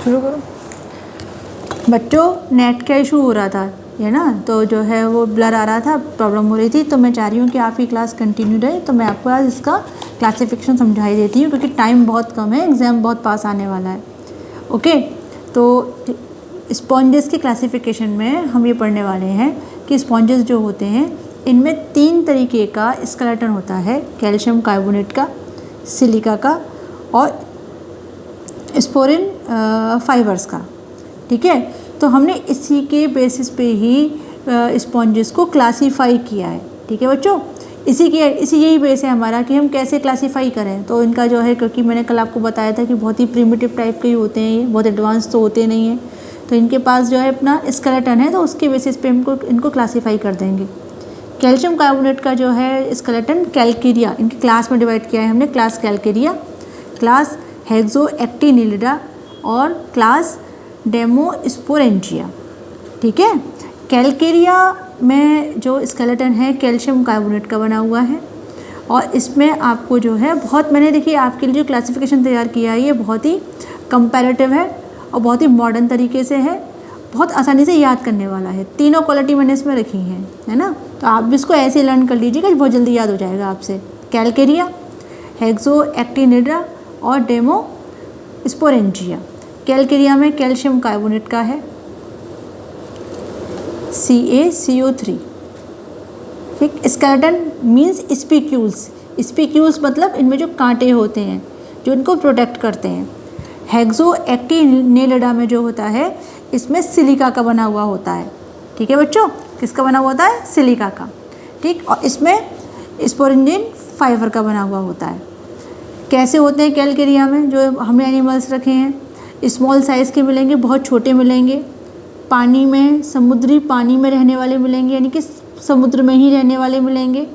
शुरू करो। बच्चों नेट का इशू हो रहा था है ना, तो जो है वो ब्लर आ रहा था, प्रॉब्लम हो रही थी, तो मैं चाह रही हूँ कि आपकी क्लास कंटिन्यू रहे। तो मैं आपको आज इसका क्लासिफिकेशन समझाई देती हूँ, क्योंकि टाइम बहुत कम है, एग्ज़ाम बहुत पास आने वाला है। ओके, तो स्पॉन्जेस की क्लासिफिकेशन में हम ये पढ़ने वाले हैं कि स्पॉन्जेस जो होते हैं इनमें 3 तरीके का स्केलेटन होता है, कैल्शियम कार्बोनेट का, सिलिका का और स्पोरिन फाइबर्स का। ठीक है, तो हमने इसी के बेसिस पे ही स्पॉन्जेस को क्लासीफाई किया है। ठीक है बच्चों, इसी यही बेस है हमारा कि हम कैसे क्लासीफाई करें। तो इनका जो है, क्योंकि मैंने कल आपको बताया था कि बहुत ही प्रिमिटिव टाइप के ही होते हैं, ये बहुत एडवांस तो होते नहीं हैं, तो इनके पास जो है अपना स्केलेटन है, तो उसके बेसिस पे इनको क्लासीफाई कर देंगे। कैल्शियम कार्बोनेट का जो है स्केलेटन कैल्केरिया, इनकी क्लास में डिवाइड किया है हमने, क्लास कैल्केरिया, क्लास हेक्सोएक्टिनिलिडा और क्लास डेमोस्पोरेंजिया। ठीक है, कैल्केरिया में जो स्केलेटन है कैल्शियम कार्बोनेट का बना हुआ है, और इसमें आपको जो है बहुत, मैंने देखिए आपके लिए जो क्लासिफिकेशन तैयार किया है ये बहुत ही कंपैरेटिव है और बहुत ही मॉडर्न तरीके से है, बहुत आसानी से याद करने वाला है। तीनों क्वालिटी मैंने इसमें रखी हैं, है ना, तो आप भी इसको ऐसे लर्न कर लीजिएगा, बहुत जल्दी याद हो जाएगा आपसे। कैल्केरिया, हेक्सोएक्टिनिलिडा और डेमोस्पोरेंजिया। कैल्केरिया में कैल्शियम कार्बोनेट का है CaCO3। ठीक, स्केलेटन मीन्स स्पीक्यूल्स, स्पीक्यूल्स मतलब इनमें जो कांटे होते हैं जो इनको प्रोटेक्ट करते हैं। हेक्सोएक्टिनिलिडा में जो होता है इसमें सिलिका का बना हुआ होता है। ठीक है बच्चों, किसका बना हुआ होता है? सिलिका का। ठीक, और इसमें स्पोरेंजिन फाइबर का बना हुआ होता है। कैसे होते हैं कैल्केरिया में जो हमने एनिमल्स रखे हैं? स्मॉल साइज़ के मिलेंगे, बहुत छोटे मिलेंगे, पानी में, समुद्री पानी में रहने वाले मिलेंगे, यानी कि समुद्र में ही रहने वाले मिलेंगे।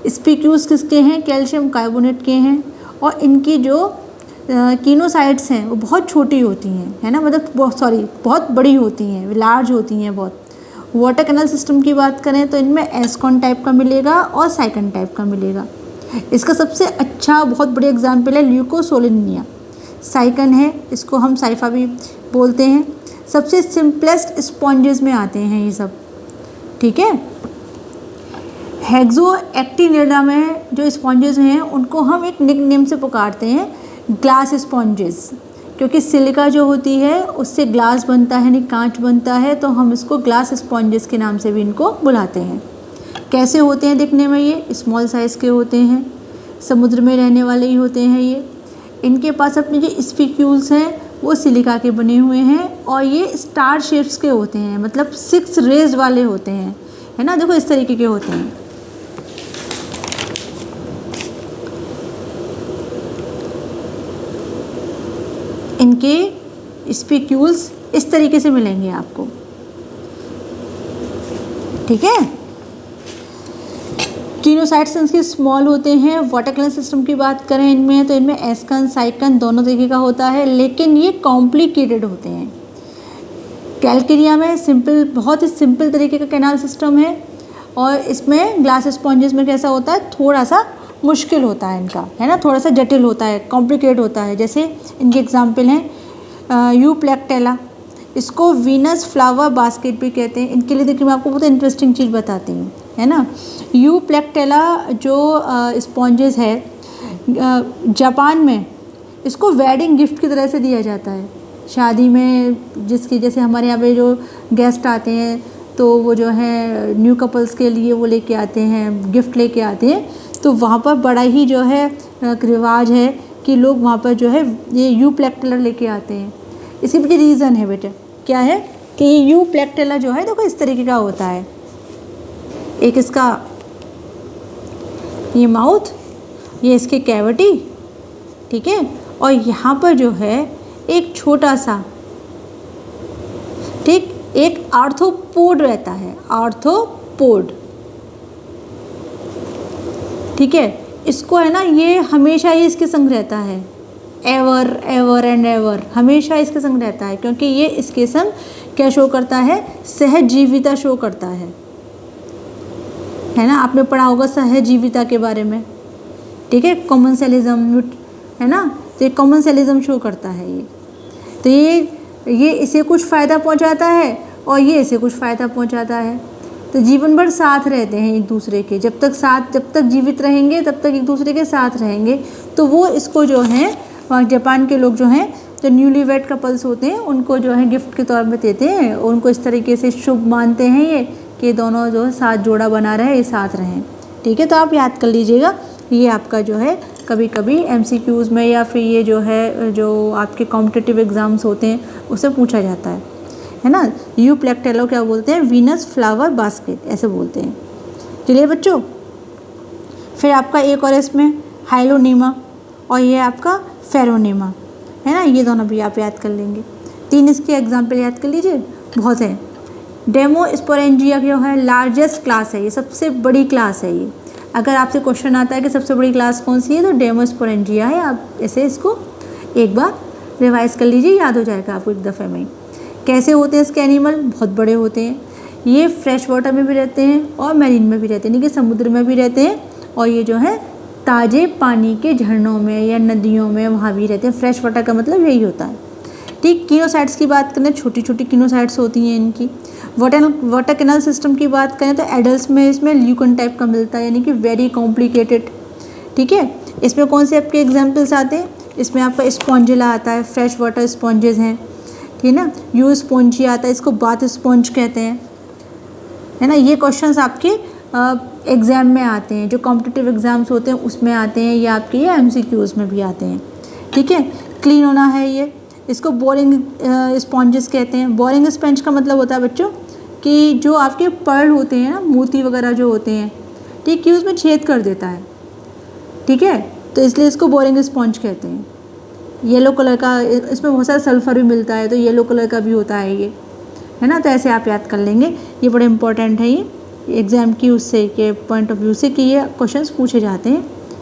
स्पीक्यूल्स किसके हैं? कैल्शियम कार्बोनेट के हैं, और इनकी जो कीनोसाइट्स हैं वो बहुत छोटी होती हैं, है ना, मतलब बहुत बड़ी होती हैं, लार्ज होती हैं बहुत। वाटर कैनल सिस्टम की बात करें तो इनमें एस्कॉन टाइप का मिलेगा और साइकन टाइप का मिलेगा। इसका सबसे अच्छा बहुत बड़ी एग्जाम्पल है ल्यूकोसोलिनिया, साइकन है, इसको हम साइफा भी बोलते हैं। सबसे सिंपलेस्ट स्पॉन्जेस में आते हैं ये सब। ठीक है, हेक्सोएक्टिनिलिडा में जो स्पॉन्जेस हैं उनको हम एक निक नेम से पुकारते हैं, ग्लास स्पॉन्जेस, क्योंकि सिलिका जो होती है उससे ग्लास बनता है, यानी कांच बनता है, तो हम इसको ग्लास स्पॉन्जेस के नाम से भी इनको बुलाते हैं। कैसे होते हैं दिखने में? ये स्मॉल साइज़ के होते हैं, समुद्र में रहने वाले ही होते हैं ये। इनके पास अपने जो स्पीक्यूल्स हैं वो सिलिका के बने हुए हैं, और ये स्टार शेप्स के होते हैं, मतलब 6 रेज वाले होते हैं, है ना, देखो इस तरीके के होते हैं। इनके स्पीक्यूल्स इस तरीके से मिलेंगे आपको। ठीक है, कीनोसाइट्स इनके स्मॉल होते हैं। वाटर कैनल सिस्टम की बात करें इनमें, तो इनमें एस्कन साइकन दोनों तरीके का होता है, लेकिन ये कॉम्प्लिकेटेड होते हैं। कैल्केरिया में सिंपल, बहुत ही सिंपल तरीके का कैनाल सिस्टम है, और इसमें ग्लास स्पॉन्जेस में कैसा होता है, थोड़ा सा मुश्किल होता है इनका, है ना, थोड़ा सा जटिल होता है, कॉम्प्लिकेटेड होता है। जैसे इनके एग्जाम्पल हैं यूप्लेक्टेला, इसको वीनस फ्लावर बास्केट भी कहते हैं। इनके लिए देखिए मैं आपको बहुत इंटरेस्टिंग चीज़ बताती हूँ, है ना। यूप्लेक्टेला जो स्पॉन्जेस है जापान में, इसको वेडिंग गिफ्ट की तरह से दिया जाता है शादी में, जिसकी जैसे हमारे यहाँ पे जो गेस्ट आते हैं तो वो जो है न्यू कपल्स के लिए वो लेके आते हैं, गिफ्ट लेके आते हैं, तो वहाँ पर बड़ा ही जो है रिवाज है कि लोग वहाँ पर जो है ये यूप्लेक्टेला लेके आते हैं। इसके पीछे रीज़न है बेटा, क्या है कि ये यूप्लेक्टेला जो है देखो इस तरीके का होता है। एक इसका ये माउथ, ये इसकी कैविटी, ठीक है, और यहाँ पर जो है एक छोटा सा, ठीक, एक आर्थ्रोपोड रहता है, आर्थ्रोपोड। ठीक है, इसको है ना, ये हमेशा ही इसके संग रहता है, एवर एवर एंड एवर, हमेशा इसके संग रहता है, क्योंकि ये इसके संग क्या शो करता है, सहजीविता शो करता है ना। आपने पढ़ा होगा सहजीविता के बारे में, ठीक है, कॉमन सेलिज्म, है ना, तो ये कॉमन सेलिज्म शो करता है ये। तो ये इसे कुछ फ़ायदा पहुंचाता है और ये इसे कुछ फ़ायदा पहुंचाता है। तो जीवन भर साथ रहते हैं एक दूसरे के, जब तक जीवित रहेंगे तब तक एक दूसरे के साथ रहेंगे। तो वो इसको जो है जापान के लोग जो हैं, जो न्यूली वेड कपल्स होते हैं, उनको जो है गिफ्ट के तौर पे देते हैं। उनको इस तरीके से शुभ मानते हैं ये, कि दोनों जो है साथ जोड़ा बना रहे, ये साथ रहें। ठीक है, तो आप याद कर लीजिएगा, ये आपका जो है कभी कभी MCQs में या फिर ये जो है जो आपके कॉम्पिटिटिव एग्ज़ाम्स होते हैं उससे पूछा जाता है ना। यूप्लेक्टेलो क्या बोलते हैं? वीनस फ्लावर बास्केट ऐसे बोलते हैं। चलिए बच्चों, फिर आपका एक और इसमें हाइलोनीमा और ये आपका फेरोनीमा है ना, ये दोनों भी आप याद कर लेंगे। 3 इसके एग्जाम्पल याद कर लीजिए, बहुत है। डेमोस्पोरेंजिया जो है लार्जेस्ट क्लास है, ये सबसे बड़ी क्लास है। ये अगर आपसे क्वेश्चन आता है कि सबसे बड़ी क्लास कौन सी है, तो डेमोस्पोरेंजिया है। आप ऐसे इसको एक बार रिवाइज कर लीजिए, याद हो जाएगा आपको एक दफ़े में। कैसे होते हैं इसके एनिमल? बहुत बड़े होते हैं। ये फ्रेश वाटर में भी रहते हैं और मैरीन में भी रहते हैं, यानी कि समुद्र में भी रहते हैं, और ये जो है ताज़े पानी के झरनों में या नदियों में वहाँ भी रहते हैं। फ्रेश वाटर का मतलब यही होता है। ठीक, कीनोसाइट्स की बात करें, छोटी छोटी कीनोसाइट्स होती हैं इनकी। वाटर कैनल सिस्टम की बात करें तो एडल्ट में इसमें ल्यूकन टाइप का मिलता है, यानी कि वेरी कॉम्प्लिकेटेड। ठीक है, इसमें कौन से आपके एग्जाम्पल्स आते हैं? इसमें आपका स्पॉन्जिला आता है, फ्रेश वाटर स्पॉन्जेस हैं, ठीक है ना। यू स्पॉन्जी आता है, इसको बाथ स्पॉन्ज कहते हैं, है ना। ये क्वेश्चंस आपके एग्ज़ाम में आते हैं, जो कॉम्पिटिटिव एग्ज़ाम्स होते हैं उसमें आते हैं, या आपके ये MCQs में भी आते हैं। ठीक है, क्लीन होना है ये, इसको बोरिंग स्पॉन्जेस कहते हैं। बोरिंग स्पंज का मतलब होता है बच्चों कि जो आपके पर्ल होते हैं ना, मोती वगैरह जो होते हैं, ठीक है, उसमें छेद कर देता है। ठीक है, तो इसलिए इसको बोरिंग स्पंज कहते हैं। येलो कलर का, इसमें बहुत सारा सल्फ़र भी मिलता है, तो येलो कलर का भी होता है ये, है ना। तो ऐसे आप याद कर लेंगे, ये बड़े इंपॉर्टेंट है ये एग्ज़ाम की उससे के पॉइंट ऑफ व्यू से कि ये क्वेश्चंस पूछे जाते हैं।